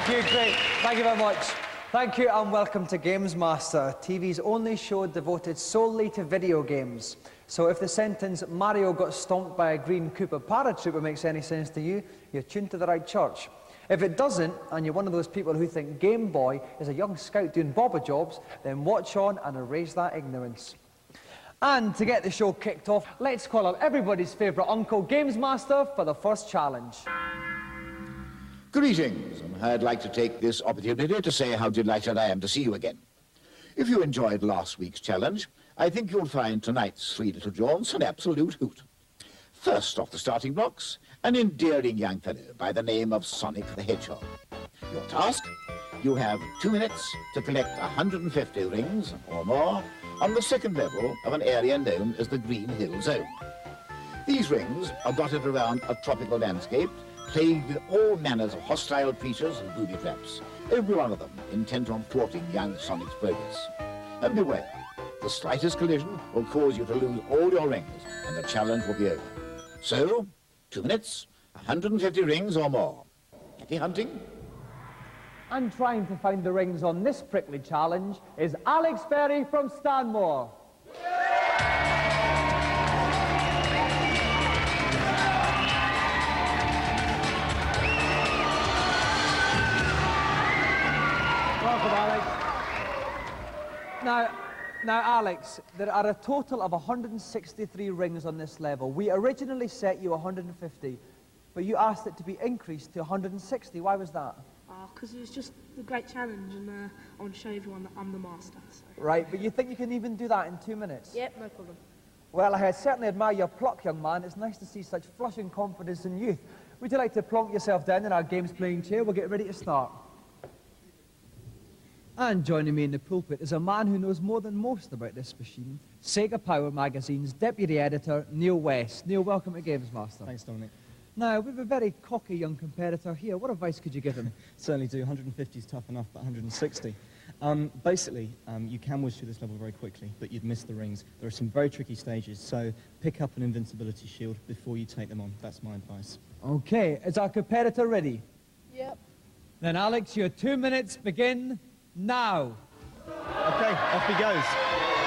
Thank you, great. Thank you very much. Thank you and welcome to Gamesmaster, TV's only show devoted solely to video games. So if the sentence Mario got stomped by a green Koopa paratrooper makes any sense to you, you're tuned to the right church. If it doesn't, and you're one of those people who think Game Boy is a young scout doing bobber jobs, then watch on and erase that ignorance. And to get the show kicked off, let's call up everybody's favourite uncle, Gamesmaster, for the first challenge. Greetings, and I'd like to take this opportunity to say how delighted I am to see you again. If you enjoyed last week's challenge, I think you'll find tonight's three little jaunts an absolute hoot. First off the starting blocks, an endearing young fellow by the name of Sonic the Hedgehog. Your task? You have 2 minutes to collect 150 rings or more on the second level of an area known as the Green Hill Zone. These rings are dotted around a tropical landscape plagued with all manners of hostile creatures and booby traps, every one of them intent on thwarting young Sonic's progress. And beware, the slightest collision will cause you to lose all your rings, and the challenge will be over. So, 2 minutes, 150 rings or more. Happy hunting? And trying to find the rings on this prickly challenge is Alex Berry from Stanmore. Welcome, Alex. Now, Alex, there are a total of 163 rings on this level. We originally set you 150, but you asked it to be increased to 160. Why was that? Because it was just a great challenge, and I want to show everyone that I'm the master. So. Right, but you think you can even do that in 2 minutes? Yep, no problem. Well, I certainly admire your pluck, young man. It's nice to see such flushing confidence in youth. Would you like to plonk yourself down in our games playing chair? We'll get ready to start. And joining me in the pulpit is a man who knows more than most about this machine, Sega Power Magazine's deputy editor, Neil West. Neil, welcome to Gamesmaster. Thanks, Dominic. Now, we have a very cocky young competitor here. What advice could you give him? Certainly do. 150 is tough enough, but 160. Basically, you can whiz through this level very quickly, but you'd miss the rings. There are some very tricky stages, so pick up an invincibility shield before you take them on. That's my advice. Okay, is our competitor ready? Yep. Then, Alex, your 2 minutes begin now. Okay, off he goes.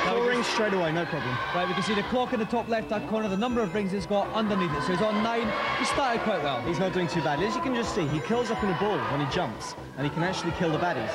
4 rings straight away, no problem. Right, we can see the clock in the top left-hand corner, the number of rings he's got underneath it. So he's on 9. He started quite well. He's not doing too badly. As you can just see, he curls up in a ball when he jumps, and he can actually kill the baddies.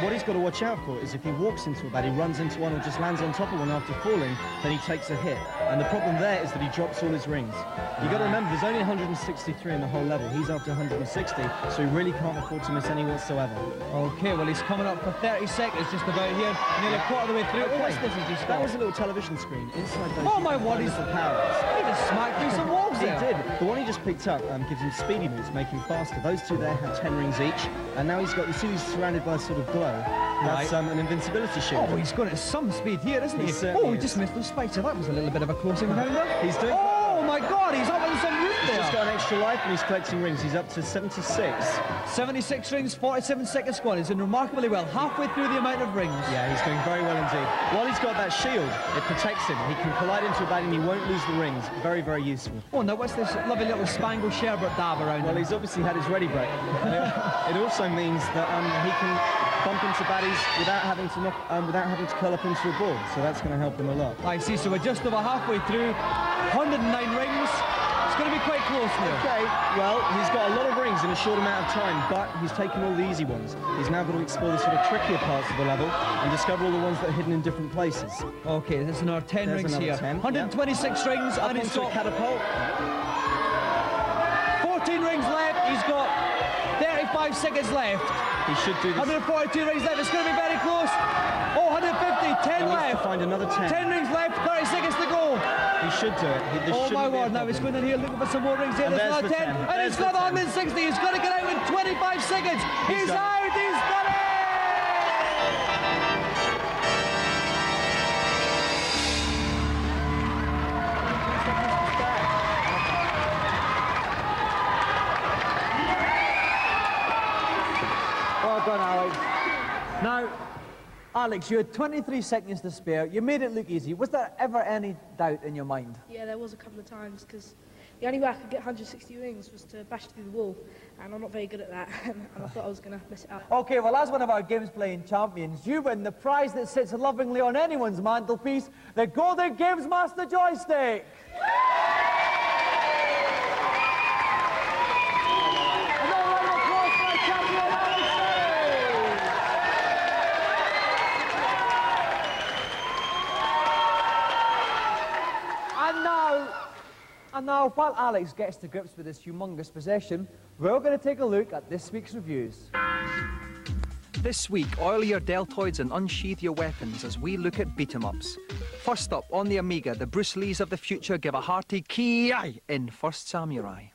What he's got to watch out for is if he walks into a baddie, runs into one, or just lands on top of one after falling, then he takes a hit. And the problem there is that he drops all his rings. You've got to remember, there's only 163 in the whole level. He's up to 160, so he really can't afford to miss any whatsoever. Okay, well, he's coming up for 30 seconds just about here, nearly a quarter of the way through. Okay. What's this he's just That was a little television screen. Inside those, oh my word, he's powers. He just smacked through some walls He there. did. The one he just picked up gives him speedy moves, making faster. Those two there have 10 rings each, and now he's got, you see he's surrounded by a sort of glow. That's an invincibility shield. Oh, he's got it at some speed here, isn't he? Certainly He is. just missed the spikes, so that was a little bit of a close encounter. He's doing Oh my God, he's up on some roof He's there. just got an extra life and he's collecting rings. He's up to 76. 76 rings, 47 seconds gone. He's doing remarkably well, halfway through the amount of rings. Yeah, he's doing very well indeed. While he's got that shield, it protects him. He can collide into a baddie and he won't lose the rings. Very, very useful. Oh, now what's this lovely little Spangle Sherbert dab around Well, him? he's obviously had his ready break. It also means that he can bump into baddies without having to curl up into a ball. So that's going to help him a lot. I see, so we're just over halfway through. 109 rings. It's going to be quite close now. Okay, well, he's got a lot of rings in a short amount of time, but he's taken all the easy ones. He's now got to explore the sort of trickier parts of the level and discover all the ones that are hidden in different places. Okay, there's another 10 There's rings another here. 10, 126 rings, Up and he's onto a got catapult. 14 rings left. He's got 35 seconds left. He should do this. 142 rings left. It's going to be very close. Oh, 150. 10 He needs to left. find another 10. 10 rings left. 30 seconds to go. He should do it. Oh my word, now he's going in here looking for some more rings here. And There's there's another the 10. 10. And There's he's the got 10. 160. He's got to get out in 25 seconds. He's done. out. He's got it. Well done, Alex. Now, Alex, you had 23 seconds to spare. You made it look easy. Was there ever any doubt in your mind? Yeah, there was a couple of times, because the only way I could get 160 rings was to bash through the wall, and I'm not very good at that, and I thought I was going to mess it up. OK, well, as one of our games playing champions, you win the prize that sits lovingly on anyone's mantelpiece, the Golden Gamesmaster joystick. Another round of applause for our champion, Alex. And now, while Alex gets to grips with this humongous possession, we're going to take a look at this week's reviews. This week, oil your deltoids and unsheath your weapons as we look at beat-em-ups. First up, on the Amiga, the Bruce Lees of the future give a hearty ki-yi in First Samurai.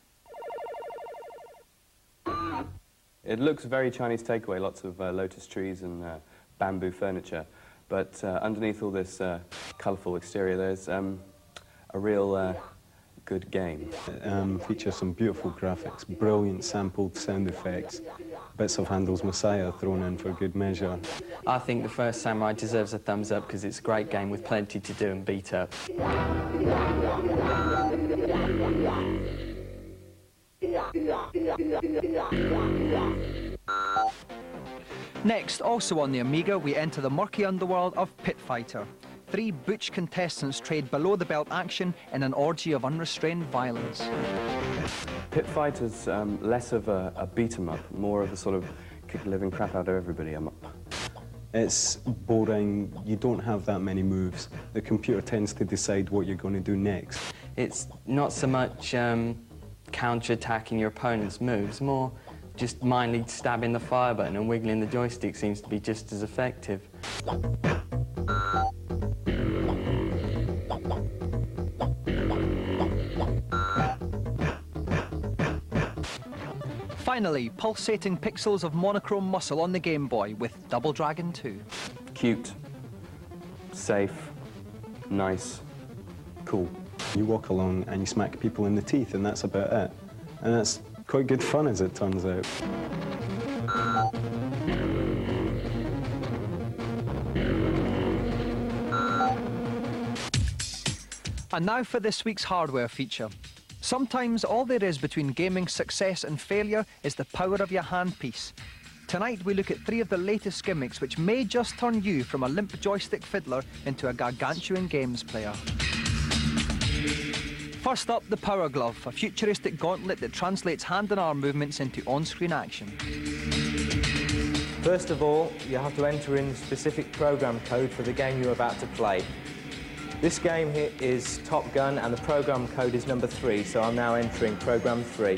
It looks very Chinese takeaway, lots of lotus trees and bamboo furniture, but underneath all this colourful exterior, there's a real good game. Features some beautiful graphics, brilliant sampled sound effects, bits of Handel's Messiah thrown in for good measure. I think the First Samurai deserves a thumbs up because it's a great game with plenty to do and beat up. Next, also on the Amiga, we enter the murky underworld of Pit Fighter. 3 butch contestants trade below-the-belt action in an orgy of unrestrained violence. Pit Fighter's less of a beat-em-up, more of a sort of kick the living crap out of everybody up. It's boring, you don't have that many moves. The computer tends to decide what you're going to do next. It's not so much counter-attacking your opponent's moves, more just mindly stabbing the fire button and wiggling the joystick seems to be just as effective. Finally, pulsating pixels of monochrome muscle on the Game Boy with Double Dragon 2. Cute, safe, nice, cool. You walk along and you smack people in the teeth and that's about it. And that's quite good fun as it turns out. And now for this week's hardware feature. Sometimes all there is between gaming success and failure is the power of your handpiece. Tonight we look at 3 of the latest gimmicks which may just turn you from a limp joystick fiddler into a gargantuan games player. First up, the Power Glove, a futuristic gauntlet that translates hand and arm movements into on-screen action. First of all, you have to enter in specific program code for the game you're about to play. This game here is Top Gun and the program code is number 3, so I'm now entering program 3.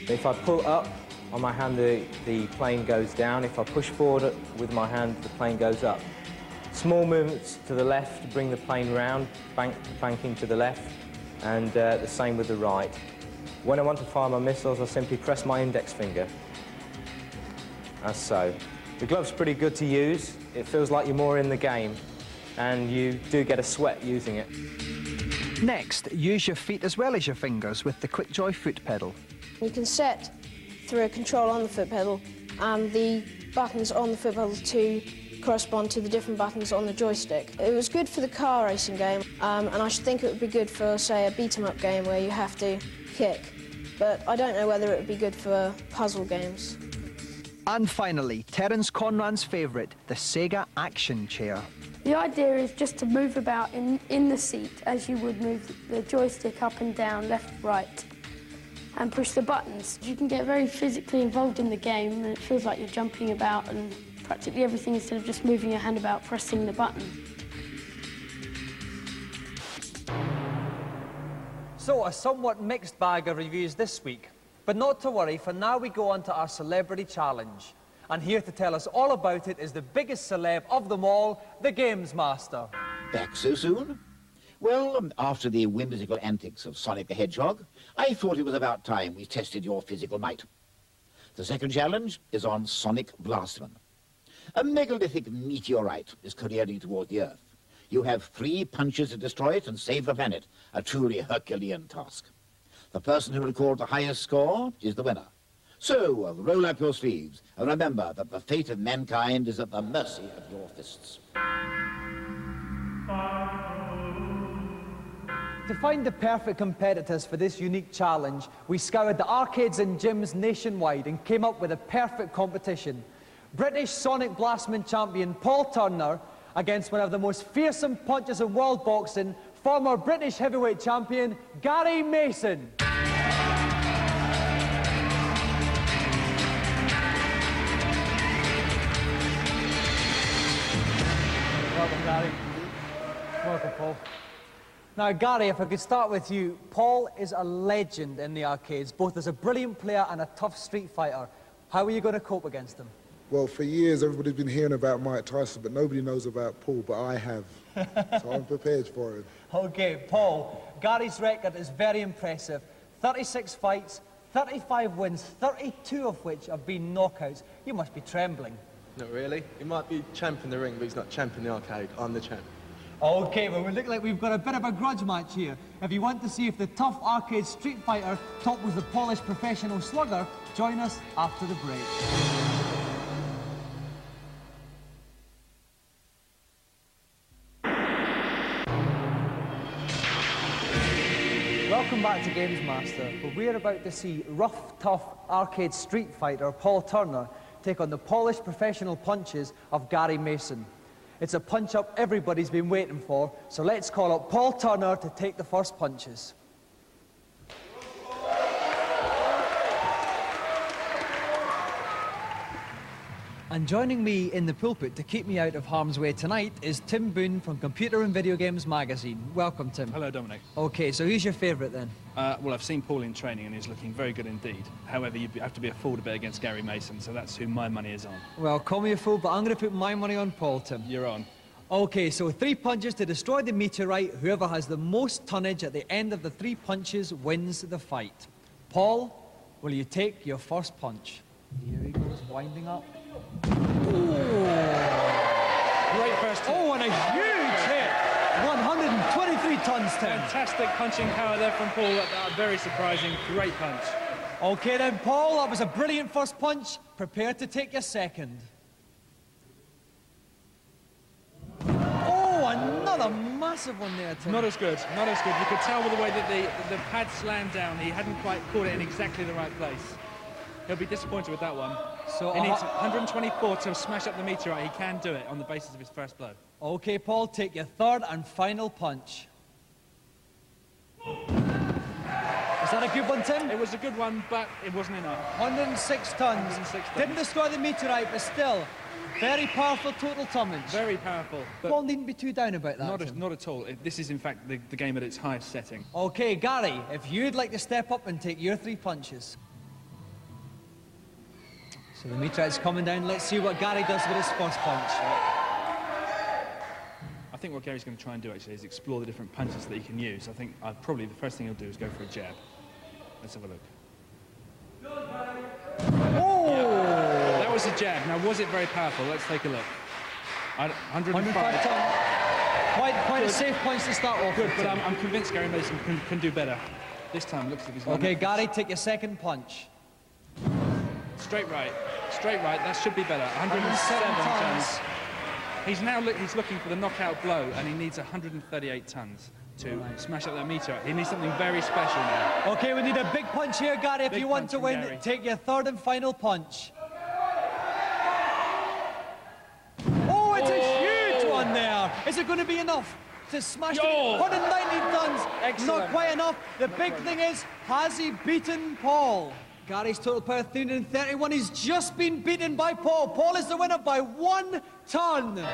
If I pull up on my hand, the plane goes down. If I push forward with my hand, the plane goes up. Small movements to the left to bring the plane round, banking to the left, and the same with the right. When I want to fire my missiles, I simply press my index finger, as so. The glove's pretty good to use. It feels like you're more in the game, and you do get a sweat using it. Next, use your feet as well as your fingers with the QuickJoy foot pedal. You can set through a control on the foot pedal and the buttons on the foot pedal to correspond to the different buttons on the joystick. It was good for the car racing game, and I should think it would be good for, say, a beat-em-up game where you have to kick, but I don't know whether it would be good for puzzle games. And finally, Terence Conran's favourite, the Sega Action Chair. The idea is just to move about in the seat as you would move the joystick up and down, left, right, and push the buttons. You can get very physically involved in the game, and it feels like you're jumping about and practically everything instead of just moving your hand about pressing the button. So, a somewhat mixed bag of reviews this week. But not to worry, for now we go on to our celebrity challenge. And here to tell us all about it is the biggest celeb of them all, the Gamesmaster. Back so soon? Well, after the whimsical antics of Sonic the Hedgehog, I thought it was about time we tested your physical might. The second challenge is on Sonic Blastman. A megalithic meteorite is careering toward the Earth. You have 3 punches to destroy it and save the planet, a truly Herculean task. The person who records the highest score is the winner. So, roll up your sleeves, and remember that the fate of mankind is at the mercy of your fists. To find the perfect competitors for this unique challenge, we scoured the arcades and gyms nationwide and came up with a perfect competition. British Sonic Blastman champion Paul Turner against one of the most fearsome punchers in world boxing, former British heavyweight champion Gary Mason. Welcome, Gary. Welcome, Paul. Now, Gary, if I could start with you, Paul is a legend in the arcades, both as a brilliant player and a tough street fighter. How are you going to cope against him? Well, for years, everybody's been hearing about Mike Tyson, but nobody knows about Paul, but I have. So I'm prepared for him. OK, Paul, Gary's record is very impressive. 36 fights, 35 wins, 32 of which have been knockouts. You must be trembling. Not really. He might be champ in the ring, but he's not champ in the arcade. I'm the champ. OK, well, we look like we've got a bit of a grudge match here. If you want to see if the tough arcade street fighter topples the polished professional slugger, join us after the break. Welcome back to Gamesmaster, where we're about to see rough, tough arcade street fighter Paul Turner take on the polished professional punches of Gary Mason. It's a punch-up everybody's been waiting for, so let's call up Paul Turner to take the first punches. And joining me in the pulpit to keep me out of harm's way tonight is Tim Boone from Computer and Video Games magazine. Welcome, Tim. Hello, Dominic. OK, so who's your favourite then? Well, I've seen Paul in training and he's looking very good indeed. However, you have to be a fool to bet against Gary Mason, so that's who my money is on. Well, call me a fool, but I'm going to put my money on Paul, Tim. You're on. OK, so 3 punches to destroy the meteorite. Whoever has the most tonnage at the end of the 3 punches wins the fight. Paul, will you take your first punch? Here he goes, winding up. Great first hit. Oh, and a huge hit! 123 tons, Tim. Fantastic punching power there from Paul. Very surprising. Great punch. OK then, Paul, that was a brilliant first punch. Prepare to take your second. Oh, another massive one there, Tim. Not as good. Not as good. You could tell with the way that the pad slammed down, he hadn't quite caught it in exactly the right place. He'll be disappointed with that one. So he needs 124 to smash up the meteorite. He can do it on the basis of his first blow. OK, Paul, take your third and final punch. Is that a good one, Tim? It was a good one, but it wasn't enough. 106 tons. 106 tons. Didn't destroy the meteorite, but still, very powerful total tonnage. Very powerful. But Paul needn't be too down about that. Not at all. This is, in fact, the game at its highest setting. OK, Gary, if you'd like to step up and take your 3 punches. So the meteorite's coming down. Let's see what Gary does with his first punch. I think what Gary's going to try and do, actually, is explore the different punches that he can use. I think probably the first thing he'll do is go for a jab. Let's have a look. Oh! Yeah, that was a jab. Now, was it very powerful? Let's take a look. 105 tons. Quite a safe punch to start off. Good, but I'm convinced Gary Mason can do better. This time, looks like he's OK, Gary, take your second punch. Straight right. Straight right. That should be better. 107 tons. He's looking for the knockout blow, and he needs 138 tons to smash up that meteorite. He needs something very special now. OK, we need a big punch here, Gary. If you want to win, Gary. take your third and final punch. Oh, it's a huge one there. Is it going to be enough to smash it? 190 tons. Excellent. Not quite enough. The big thing is, has he beaten Paul? Gary's total power 331. He's just been beaten by Paul. Paul is the winner by 1 ton.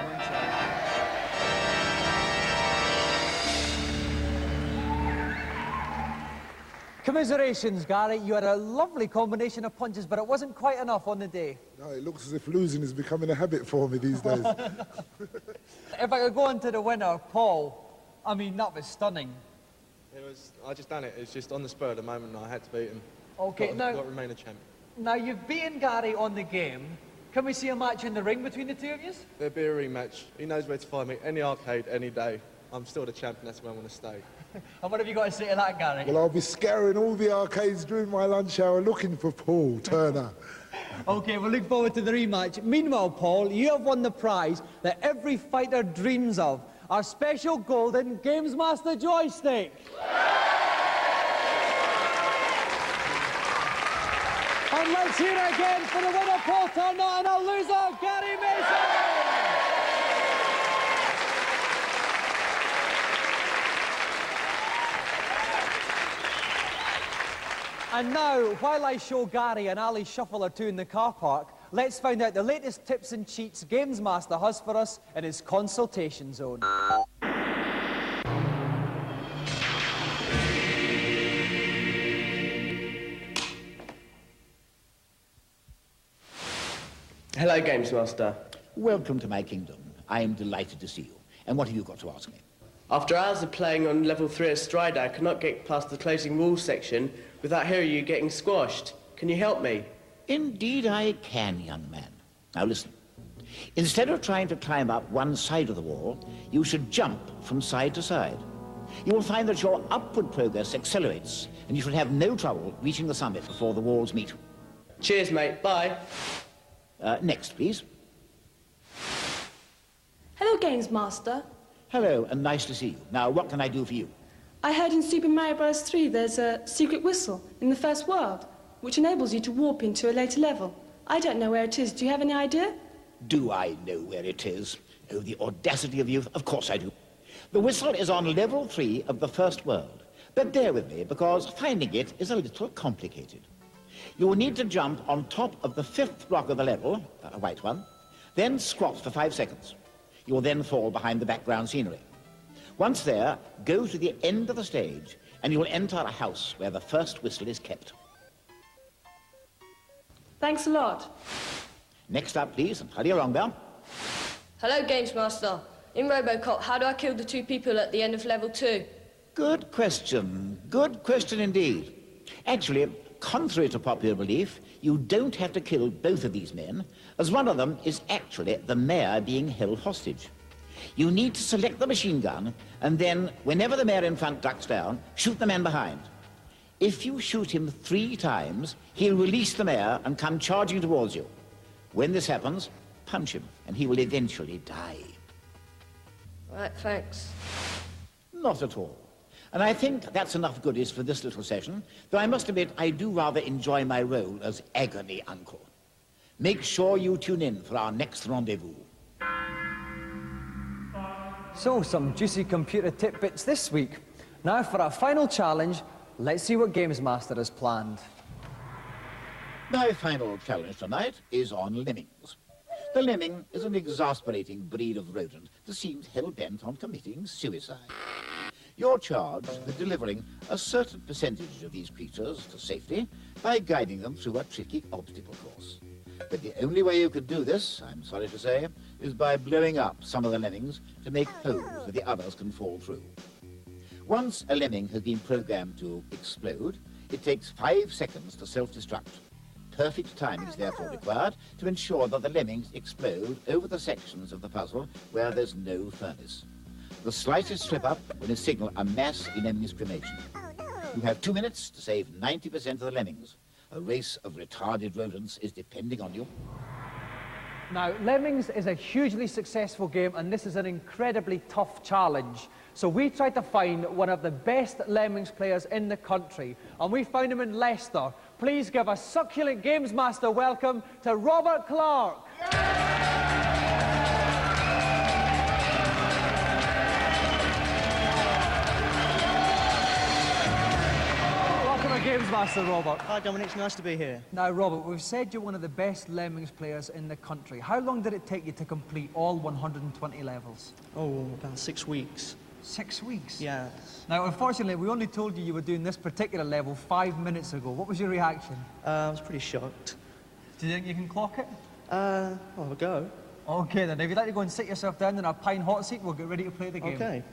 Commiserations, Gary. You had a lovely combination of punches, but it wasn't quite enough on the day. No, it looks as if losing is becoming a habit for me these days. If I could go on to the winner, Paul, I mean, that was stunning. I just done it. It's just on the spur of the moment, and I had to beat him. OK, now... Got to remain a champ. Now, you've beaten Gary on the game. Can we see a match in the ring between the two of you? There'll be a rematch. He knows where to find me. Any arcade, any day. I'm still the champ, and that's where I want to stay. And what have you got to say to that, Gary? Well, I'll be scouring all the arcades during my lunch hour looking for Paul Turner. OK, we'll look forward to the rematch. Meanwhile, Paul, you have won the prize that every fighter dreams of, our special golden Gamesmaster joystick. And let's hear it again for the winner, Paul Turner, and our loser, Gary Mason! And now, while I show Gary an alley shuffle or two in the car park, let's find out the latest tips and cheats Gamesmaster has for us in his consultation zone. Hello, Gamesmaster. Welcome to my kingdom. I am delighted to see you. And what have you got to ask me? After hours of playing on level 3 at Strider, I could not get past the closing rules section without hearing you getting squashed. Can you help me? Indeed I can, young man. Now listen. Instead of trying to climb up one side of the wall, you should jump from side to side. You will find that your upward progress accelerates, and you should have no trouble reaching the summit before the walls meet. Cheers, mate. Bye. Next, please. Hello, Gamesmaster. Hello, and nice to see you. Now, what can I do for you? I heard in Super Mario Bros. 3 there's a secret whistle in the first world, which enables you to warp into a later level. I don't know where it is. Do you have any idea? Do I know where it is? Oh, the audacity of youth. Of course I do. The whistle is on level 3 of the first world. But bear with me, because finding it is a little complicated. You will need to jump on top of the 5th block of the level, a white one, then squat for 5 seconds. You will then fall behind the background scenery. Once there, go to the end of the stage, and you will enter a house where the first whistle is kept. Thanks a lot. Next up, please, and hurry along there. Hello, Gamesmaster. In Robocop, how do I kill the 2 people at the end of level 2? Good question. Good question indeed. Actually, contrary to popular belief, you don't have to kill both of these men, as one of them is actually the mayor being held hostage. You need to select the machine gun, and then, whenever the mayor in front ducks down, shoot the man behind. If you shoot him 3 times, he'll release the mayor and come charging towards you. When this happens, punch him, and he will eventually die. Right, thanks. Not at all. And I think that's enough goodies for this little session, though I must admit I do rather enjoy my role as agony uncle. Make sure you tune in for our next rendezvous. So, some juicy computer tidbits this week. Now for our final challenge, let's see what Gamesmaster has planned. My final challenge tonight is on lemmings. The lemming is an exasperating breed of rodent that seems hell-bent on committing suicide. You're charged with delivering a certain percentage of these creatures to safety by guiding them through a tricky obstacle course. But the only way you can do this, I'm sorry to say, is by blowing up some of the lemmings to make holes that the others can fall through. Once a lemming has been programmed to explode, it takes 5 seconds to self-destruct. Perfect timing is therefore required to ensure that the lemmings explode over the sections of the puzzle where there's no furnace. The slightest slip-up will signal a mass lemmings cremation. You have 2 minutes to save 90% of the lemmings. A race of retarded rodents is depending on you. Now, Lemmings is a hugely successful game, and this is an incredibly tough challenge. So we tried to find one of the best Lemmings players in the country, and we found him in Leicester. Please give a succulent Gamesmaster welcome to Robert Clark. Gamesmaster, Robert. Hi, Dominic. It's nice to be here. Now, Robert, we've said you're one of the best Lemmings players in the country. How long did it take you to complete all 120 levels? Oh, about 6 weeks. 6 weeks? Yes. Now, unfortunately, we only told you were doing this particular level 5 minutes ago. What was your reaction? I was pretty shocked. Do you think you can clock it? I'll have a go. OK, then. If you'd like to go and sit yourself down in a pine hot seat, we'll get ready to play the game. OK.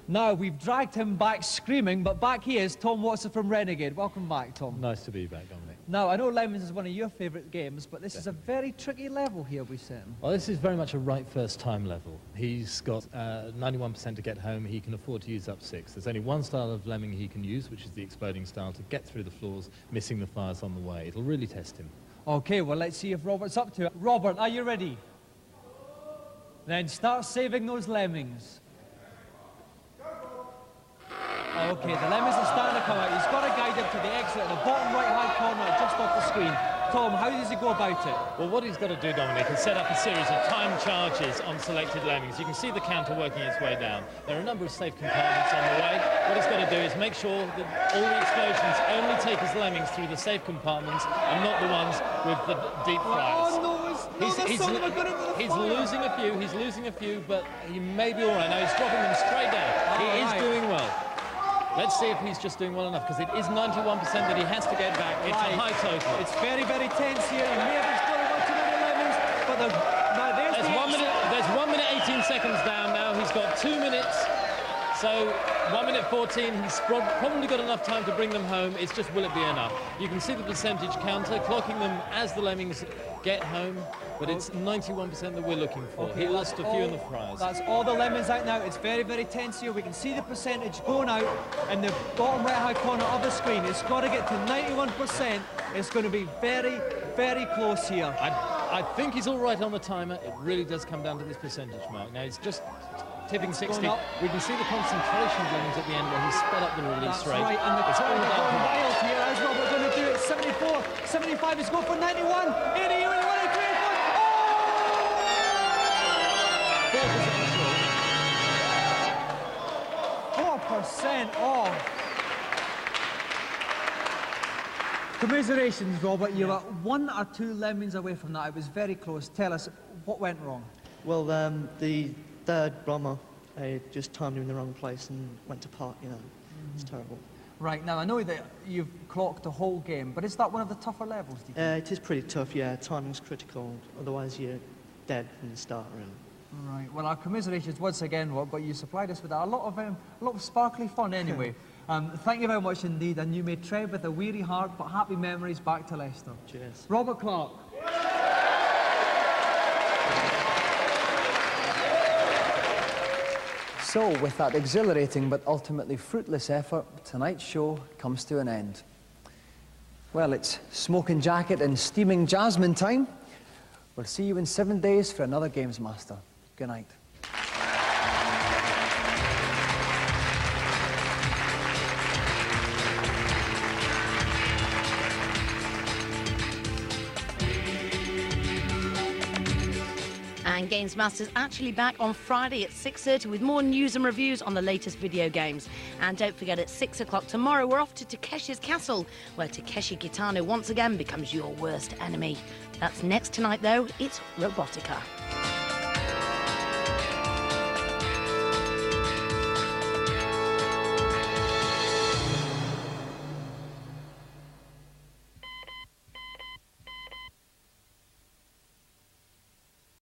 Now, we've dragged him back screaming, but back he is, Tom Watson from Renegade. Welcome back, Tom. Nice to be back, Dominic. Now, I know Lemons is one of your favourite games, but this is a very tricky level here we set him. Well, this is very much a right first time level. He's got 91% to get home. He can afford to use up 6. There's only one style of lemming he can use, which is the exploding style, to get through the floors, missing the fires on the way. It'll really test him. Okay, well, let's see if Robert's up to it. Robert, are you ready? Then start saving those lemmings. Okay, the lemons are starting to come out. He's got to guide him to the exit at the bottom right-hand corner, just off the screen. Tom, how does he go about it? Well, what he's got to do, Dominic, is set up a series of time charges on selected lemmings. You can see the counter working its way down. There are a number of safe compartments on the way. What he's got to do is make sure that all the explosions only take his lemmings through the safe compartments and not the ones with the deep fires. Oh, no, he's losing a few. He's losing a few, but he may be all right. Now he's dropping them straight down. He is doing well. Let's see if he's just doing well enough, because it is 91% that he has to get back. It's a high total. It's very, very tense here. He may have exploded one too many lemons, but now there's 1 minute 18 seconds down now. He's got 2 minutes. So 1 minute 14, he's probably got enough time to bring them home. It's just, will it be enough? You can see the percentage counter, clocking them as the lemmings get home, but it's 91% that we're looking for. Okay, he lost a few in the fries. That's all the lemons out now. It's very, very tense here. We can see the percentage going out in the bottom right-hand corner of the screen. It's got to get to 91%. It's going to be very, very close here. I think he's all right on the timer. It really does come down to this percentage mark. Now, it's just tipping 60. We can see the concentration of lemons at the end where he's sped up the release rate. Right, and the crowd are going wild here as well. We're going to do it 74, 75. He's going for 91, 80, 81, 83. 4% off. Commiserations, Robert. You were 1 or 2 lemons away from that. It was very close. Tell us, what went wrong? Well, the third bomber just timed him in the wrong place and went to pot, you know. It's terrible. Right, now I know that you've clocked the whole game, but is that one of the tougher levels, do you think? It is pretty tough, yeah. Timing's critical, otherwise you're dead from the start, really. Right, well, our commiserations once again, Rob, but you supplied us with a lot of sparkly fun anyway. Thank you very much indeed, and you may tread with a weary heart, but happy memories back to Leicester. Cheers. Robert Clark. So, with that exhilarating but ultimately fruitless effort, tonight's show comes to an end. Well, it's smoking jacket and steaming jasmine time. We'll see you in 7 days for another Gamesmaster. Good night. And Gamesmaster's actually back on Friday at 6:30 with more news and reviews on the latest video games. And don't forget, at 6 o'clock tomorrow, we're off to Takeshi's Castle, where Takeshi Kitano once again becomes your worst enemy. That's next tonight, though. It's Robotica.